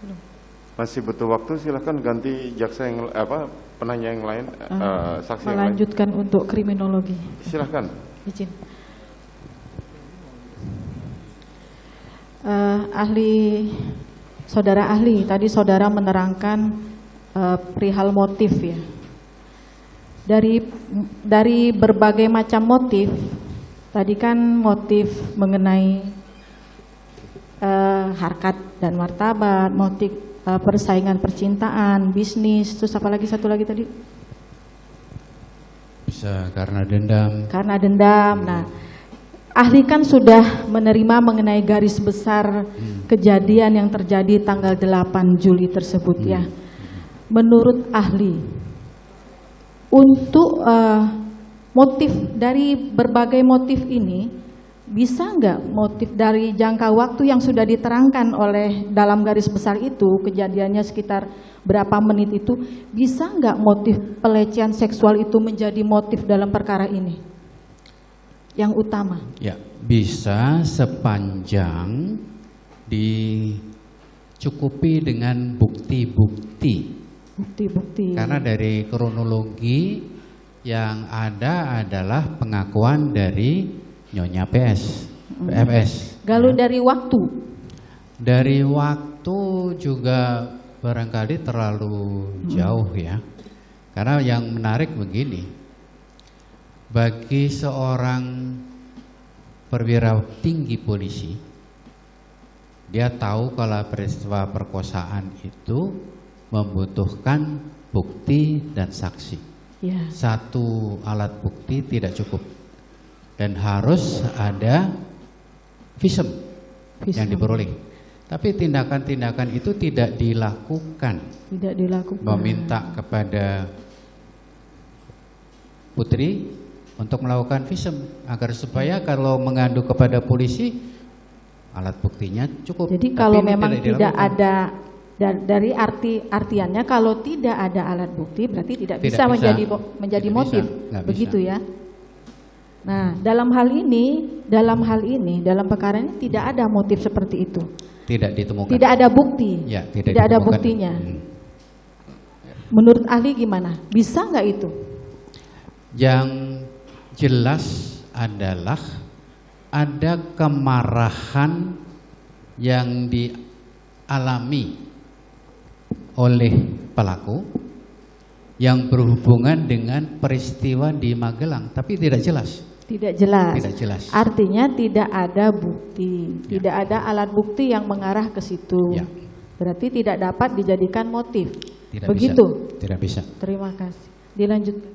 Belum. Masih butuh waktu, silahkan ganti jaksa yang penanya yang lain, saksi yang lain. Melanjutkan untuk kriminologi. Silahkan. Izin. Saudara ahli, tadi saudara menerangkan perihal motif ya. Dari berbagai macam motif, tadi kan motif mengenai harkat dan martabat, motif persaingan percintaan, bisnis, terus apa lagi satu lagi tadi? Bisa karena dendam. Karena dendam. Nah, ahli kan sudah menerima mengenai garis besar kejadian yang terjadi tanggal 8 Juli tersebut ya. Menurut ahli, untuk motif dari berbagai motif ini, bisa nggak motif dari jangka waktu yang sudah diterangkan oleh dalam garis besar itu, kejadiannya sekitar berapa menit itu, bisa nggak motif pelecehan seksual itu menjadi motif dalam perkara ini yang utama? Ya, bisa sepanjang dicukupi dengan bukti-bukti. Bukti-bukti. Karena dari kronologi yang ada adalah pengakuan dari Nyonya PFS. Kalau dari waktu? Dari waktu juga barangkali terlalu jauh ya. Karena yang menarik begini, bagi seorang perwira tinggi polisi, dia tahu kalau peristiwa perkosaan itu membutuhkan bukti dan saksi. Ya. Satu alat bukti tidak cukup. Dan harus ada visum yang diperoleh. Tapi tindakan-tindakan itu tidak dilakukan. Tidak dilakukan. Meminta kepada putri untuk melakukan visum agar supaya kalau mengadu kepada polisi alat buktinya cukup. Jadi kalau memang tidak ada dari artiannya kalau tidak ada alat bukti berarti tidak bisa menjadi motif. Begitu ya. Nah, dalam hal ini, dalam perkara ini tidak ada motif seperti itu. Tidak ditemukan. Tidak ada bukti. Ya, tidak ada buktinya. Menurut ahli gimana? Bisa nggak itu? Yang jelas adalah ada kemarahan yang dialami oleh pelaku yang berhubungan dengan peristiwa di Magelang, tapi tidak jelas. Tidak jelas. Tidak jelas. Artinya tidak ada bukti, tidak ada alat bukti yang mengarah ke situ. Ya. Berarti tidak dapat dijadikan motif. Tidak begitu? Bisa. Tidak bisa. Terima kasih. Dilanjutkan.